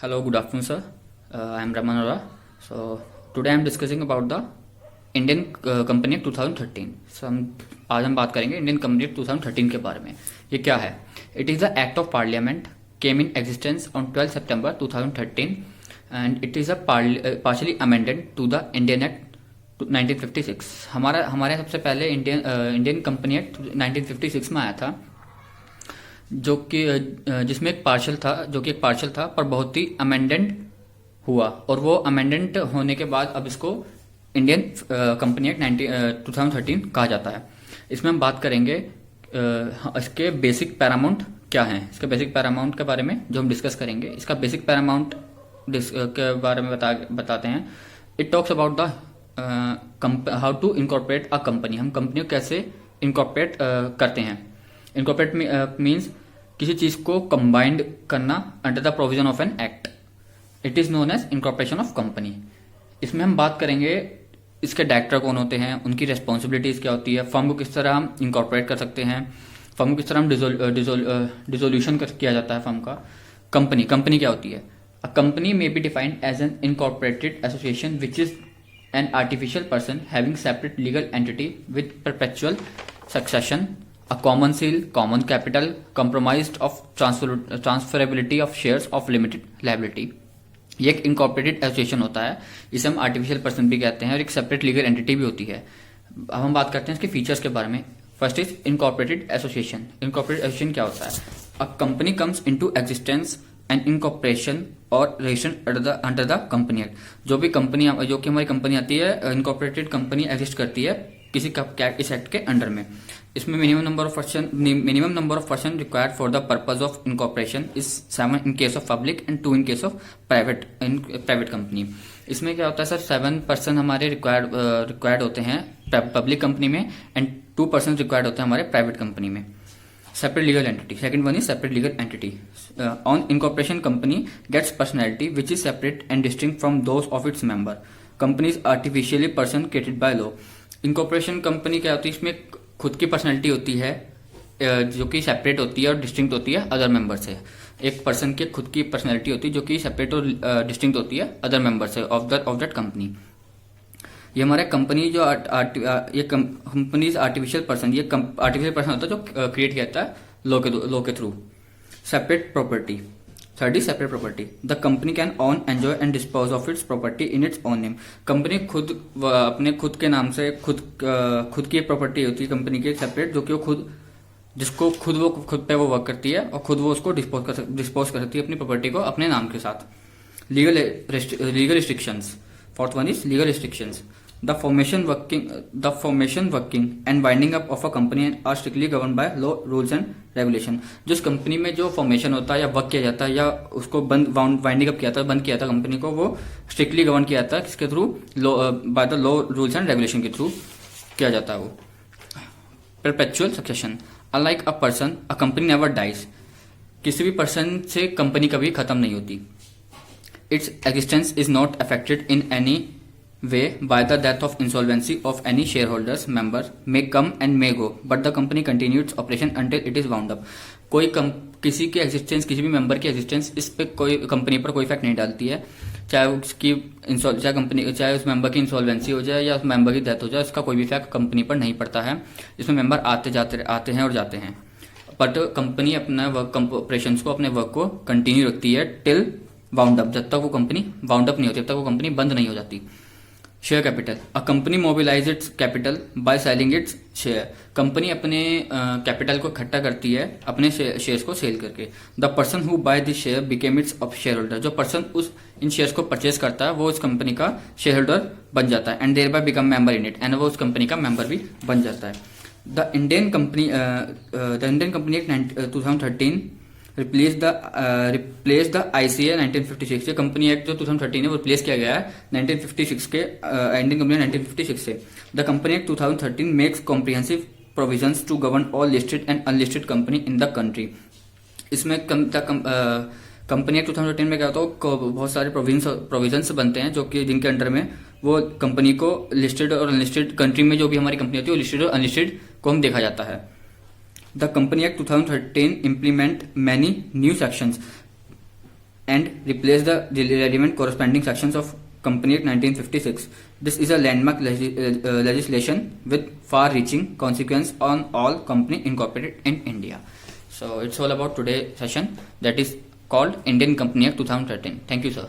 Hello, good afternoon, sir. I am Raman Arora. So today I am discussing about the Indian Company Act 2013. So आज हम बात करेंगे Indian company act 2013 के बारे में. ये क्या है? It is the act of parliament came in existence on 12 सितंबर 2013 and it is a partially amended to the Indian act 1956. हमारे सबसे पहले इंडियन कंपनी एक्ट 1956 में आया था, जो कि जिसमें एक पार्शल था पर बहुत ही अमेंडेंट हुआ, और वो अमेंडेंट होने के बाद अब इसको इंडियन कंपनी एक्ट 2013 कहा जाता है. इसमें हम बात करेंगे इसके बेसिक पैरामाउंट क्या हैं. इसके बेसिक पैरामाउंट के बारे में जो हम डिस्कस करेंगे, इसका बेसिक पैरामाउंट के बारे में बताते हैं. It talks about the how to incorporate a company. हम कंपनी को कैसे इनकॉर्पोरेट करते हैं. इनकॉर्पोरेट मीन्स किसी चीज को कंबाइंड करना under the provision of an act. It is known as incorporation of company. इसमें हम बात करेंगे इसके डायरेक्टर कौन होते हैं, उनकी रेस्पॉन्सिबिलिटीज क्या होती है, फर्म को किस तरह हम इनकॉर्पोरेट कर सकते हैं, फर्म को किस तरह हम डिसोल्यूशन किया जाता है फर्म का. कंपनी क्या होती है? A company may be defined as an incorporated association which is an artificial person having separate legal entity with perpetual succession, a common seal, common capital, compromised of transferability of shares of limited liability. ये एक incorporated association होता है, इसे हम artificial person भी कहते हैं, और एक सेपरेट लीगल एंटिटी भी होती है. अब हम बात करते हैं इसके फीचर्स के बारे में. First is incorporated association. Incorporated association क्या होता है? A company comes into existence and incorporation और registration under the company act. जो कि हमारी कंपनी आती है, इनकॉर्पोरेटेड कंपनी एग्जिस्ट करती है किसी इस एक्ट के अंडर में. इसमें minimum number of person required for the purpose of incorporation is 7 in case of public and 2 in case of private company. इसमें क्या होता है सर? 7 पर्सन हमारे रिक्वायर्ड होते हैं पब्लिक कंपनी में एंड 2 पर्सन रिक्वायर्ड होते हैं हमारे प्राइवेट कंपनी में. Separate legal entity. Second one is separate legal entity. On incorporation company gets personality which is separate and distinct from those of its member. Company is artificially person created by law. Incorporation company क्या होती है? इसमें खुद की personality होती है जो कि सेपरेट होती है और डिस्टिंक्ट होती है अदर मेंबर से. एक पर्सन की खुद की पर्सनैलिटी होती है जो कि सेपरेट और डिस्टिंक्ट होती है अदर मेंबर से ऑफ दैट कंपनी. ये हमारा कंपनी ये कंपनी आर्टिफिशियल पर्सन, ये आर्टिफिशियल पर्सन होता है जो क्रिएट किया जाता है लॉ के through. Separate property. Third is separate property. The company can own enjoy and dispose of its property in its own name. Company अपने खुद के नाम से खुद की एक प्रॉपर्टी होती है कंपनी की सेपरेट, जो कि वो खुद पे वो वर्क करती है और खुद वो उसको डिस्पोज कर सकती है अपनी प्रॉपर्टी को अपने नाम के साथ. Legal restrictions. Fourth one is legal restrictions. The formation, working and winding up of a company are strictly governed by law, rules and regulation. जिस कंपनी में जो फॉर्मेशन होता है या वर्क किया जाता है या उसको वाइंडिंग अप किया था, बंद किया था कंपनी को, वो स्ट्रिक्टली गवर्न किया जाता है किसके through? By the law, rules and regulation के थ्रू किया जाता है वो. Perpetual succession. Unlike a person, a company never dies. किसी भी पर्सन से कंपनी कभी खत्म नहीं होती. Its existence is not affected in any way by the death of insolvency of any shareholders. Member may come and may go but the company continues its operation until it is wound up. किसी की existence, किसी भी member की existence इस पे कोई company पर कोई इफेक्ट नहीं डालती है. चाहे उस मेंबर की इंसॉल्वेंसी हो जाए या उस मेंबर की डेथ हो जाए, उसका कोई भी इफेक्ट कंपनी पर नहीं पड़ता है. इसमें मेंबर आते हैं और जाते हैं, बट कंपनी अपना ऑपरेशन को, अपने वर्क को कंटिन्यू रखती है टिल वाउंड अप. जब तक वो कंपनी वाउंड अप नहीं होती, जब तक वो कंपनी बंद नहीं हो जाती. Share capital. A company mobilise its capital by selling its share. Company अपने कैपिटल को इकट्ठा करती है अपने शेयर्स को सेल करके. The person who buy this share became its share holder. जो पर्सन इन शेयर्स को परचेज करता है वो उस कंपनी का शेयर होल्डर बन जाता है and thereby become member in it, and वो उस कंपनी का मेंबर भी बन जाता है. The Indian company act 2013 replace the ICA 1956. ये कंपनी एक्ट जो 2013 है वो रिप्लेस किया गया है 1956 के इंडियन कंपनी 1956 से. The company act 2013 makes comprehensive provisions to govern all listed and unlisted company in the country. इसमें कंपनी एक्ट 2013 में क्या होता है? बहुत सारे प्रोविजंस बनते हैं जो कि जिनके अंडर में वो कंपनी को लिस्टेड और अनलिस्टेड कंट्री में जो भी हमारी कंपनी होती है वो लिस्टेड और अनलिस्टेड को हम देखा जाता है. The Company Act 2013 implement many new sections. and replace the relevant corresponding sections of Company Act 1956. This is a landmark legislation with far-reaching consequence on all company incorporated in India. So it's all about today's session, that is called Indian Company Act 2013. Thank you, sir.